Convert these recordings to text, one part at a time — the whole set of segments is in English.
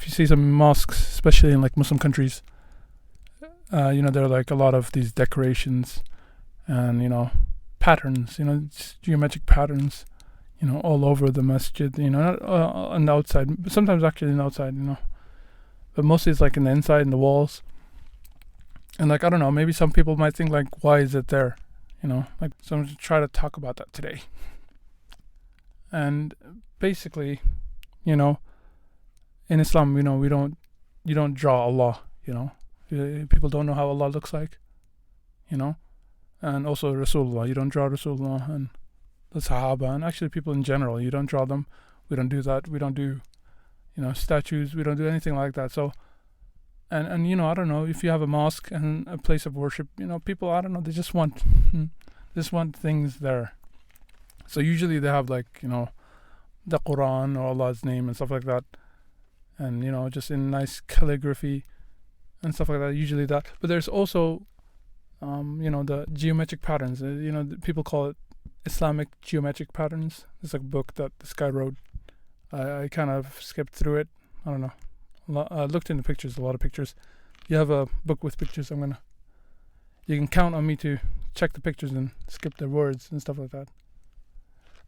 you see some mosques, especially in like Muslim countries, there are like a lot of these decorations and patterns, geometric patterns, all over the masjid, not on the outside, but sometimes actually on the outside, but mostly it's like in the inside, in the walls. And like, I don't know, maybe some people might think like, why is it there? Like, so I'm going to try to talk about that today. And basically, in Islam, you don't draw Allah, people don't know how Allah looks like, and also Rasulullah, you don't draw Rasulullah and the Sahaba, and actually people in general, you don't draw them. We don't do that. We don't do, statues. We don't do anything like that. So, and I don't know, if you have a mosque and a place of worship, people, I don't know, they just want things there. So usually they have like, the Quran or Allah's name and stuff like that. And, just in nice calligraphy and stuff like that, usually that. But there's also, the geometric patterns, people call it Islamic geometric patterns. It's like a book that this guy wrote. I kind of skipped through it. I don't know. I looked into pictures, a lot of pictures. If you have a book with pictures, you can count on me to check the pictures and skip the words and stuff like that.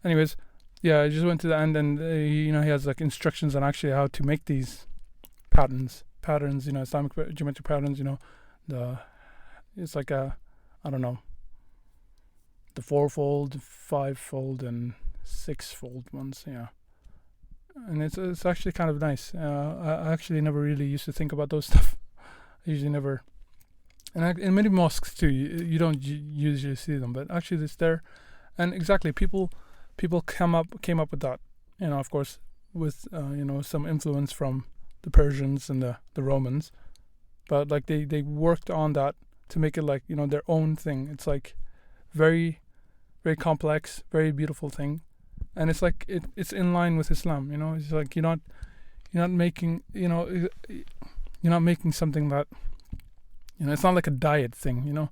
Anyways, yeah, I just went to the end and, he has like instructions on actually how to make these patterns, Islamic geometric patterns, it's like I don't know, the 4-fold, 5-fold, and 6-fold ones, yeah. And it's actually kind of nice. I actually never really used to think about those stuff. I usually never. And in many mosques too, you don't usually see them, but actually it's there. And exactly, people came up with that, of course, with some influence from the Persians and the Romans, but like they worked on that to make it like their own thing. It's like very, very complex, very beautiful thing, and it's like it's in line with Islam. It's like you're not making something that it's not like a diet thing,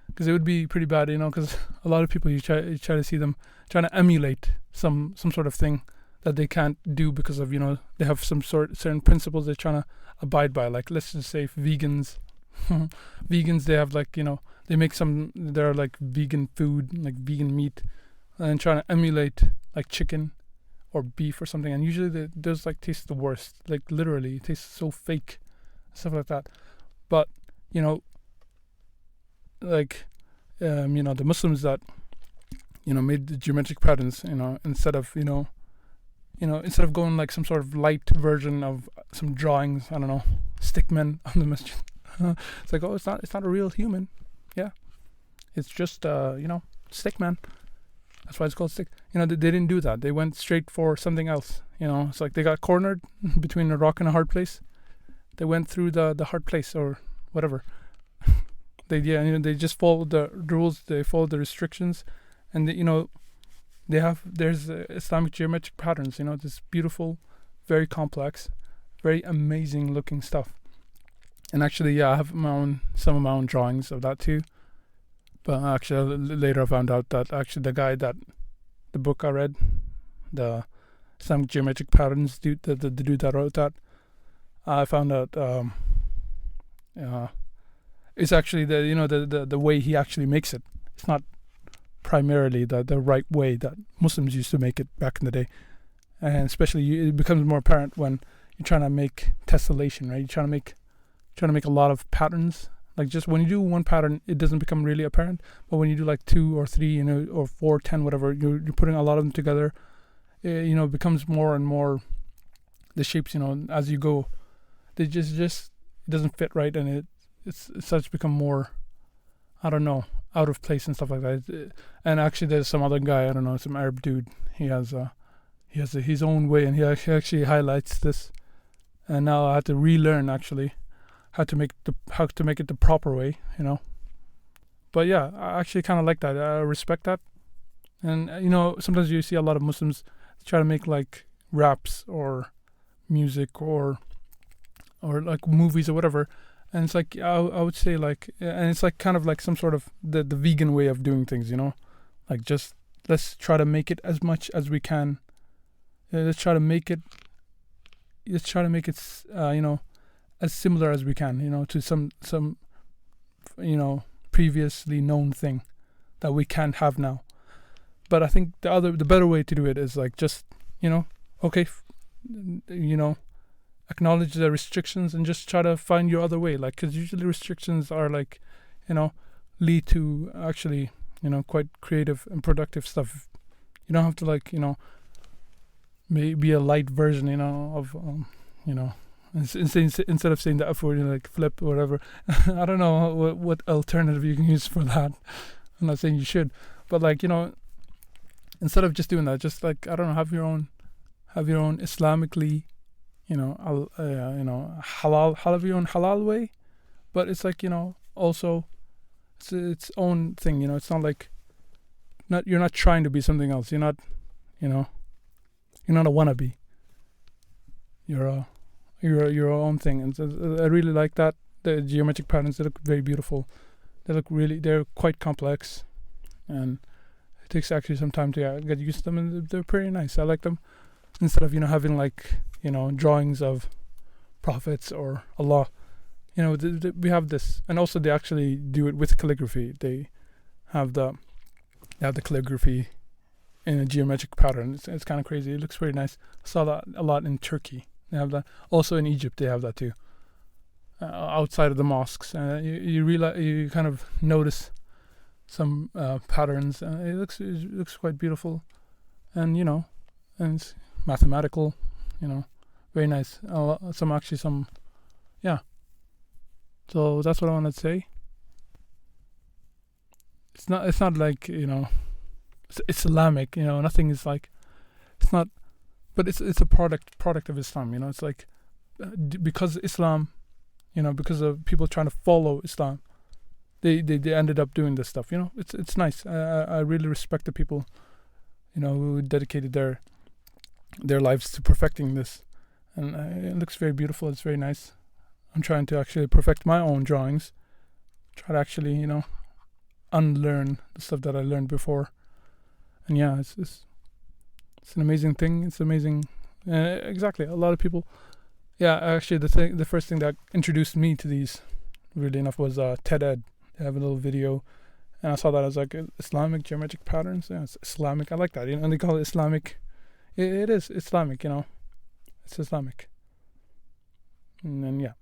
because it would be pretty bad, because a lot of people you try to see them trying to emulate some sort of thing that they can't do because of they have some certain principles they're trying to abide by. Like, let's just say vegans. Vegans, they have like they make they're like vegan food, like vegan meat, and trying to emulate like chicken or beef or something, and usually those like taste the worst, like literally it tastes so fake, stuff like that. But like the Muslims that made the geometric patterns, instead of instead of going like some sort of light version of some drawings, I don't know, stickmen on the masjid. It's like, it's not a real human. Yeah, it's just stickman. That's why it's called stick. They didn't do that. They went straight for something else. It's like they got cornered between a rock and a hard place. They went through the hard place or whatever. They just followed the rules. They followed the restrictions, and there's Islamic geometric patterns. This beautiful, very complex, very amazing looking stuff. And actually, yeah, I have some of my own drawings of that too. But actually, later I found out that actually the book I read, the Islamic geometric patterns, the dude that wrote that, I found out it's actually the way he actually makes it. It's not primarily the right way that Muslims used to make it back in the day, and especially it becomes more apparent when you're trying to make tessellation, right? You're trying to make a lot of patterns. Like, just when you do one pattern, it doesn't become really apparent. But when you do like 2 or 3, or 4, 10, whatever, you're putting a lot of them together. It becomes more and more. The shapes, as you go, they just it doesn't fit right, and it starts to become more, I don't know, out of place and stuff like that. And actually, there's some other guy, I don't know, some Arab dude. He has his own way, and he actually highlights this. And now I had to relearn actually how to make it the proper way, But yeah, I actually kind of like that. I respect that. And sometimes you see a lot of Muslims try to make like raps or music or like movies or whatever, and it's like I would say like, and it's like kind of like some sort of the vegan way of doing things, like just let's try to make it as much as we can. Let's try to make it let's try to make it as similar as we can, to some previously known thing that we can't have now. But I think the better way to do it is like just okay, acknowledge the restrictions and just try to find your other way, like, because usually restrictions are like lead to actually quite creative and productive stuff. You don't have to like be a light version of instead of saying the F word, like flip or whatever. I don't know what alternative you can use for that. I'm not saying you should, but like instead of just doing that, just like, I don't know, have your own Islamically, halal, have your own halal way, but it's like also it's its own thing. It's not like you're not trying to be something else. You're not a wannabe. You're your own thing, and so I really like that. The geometric patterns, they look very beautiful. They're quite complex, and it takes actually some time to get used to them, and they're pretty nice. I like them. Instead of having like drawings of prophets or Allah, we have this, and also they actually do it with calligraphy. They have the calligraphy in a geometric pattern. It's kind of crazy. It looks very nice. I saw that a lot in Turkey. They have that. Also in Egypt, they have that too. Outside of the mosques, you realize, you kind of notice some patterns. It looks quite beautiful, and and it's mathematical. Very nice. Yeah. So that's what I wanted to say. It's not like it's Islamic. Nothing is like, it's not, but it's a product of Islam. It's like because Islam, because of people trying to follow Islam, they ended up doing this stuff. It's nice. I really respect the people who dedicated their lives to perfecting this, and it looks very beautiful. It's very nice. I'm trying to actually perfect my own drawings, try to actually unlearn the stuff that I learned before, and yeah, it's an amazing thing. It's amazing. Exactly. A lot of people. Yeah, actually, the first thing that introduced me to these, really enough, was TED Ed. They have a little video, and I saw that as like Islamic geometric patterns. Yeah, it's Islamic. I like that. And they call it Islamic. It is Islamic. It's Islamic. And then yeah.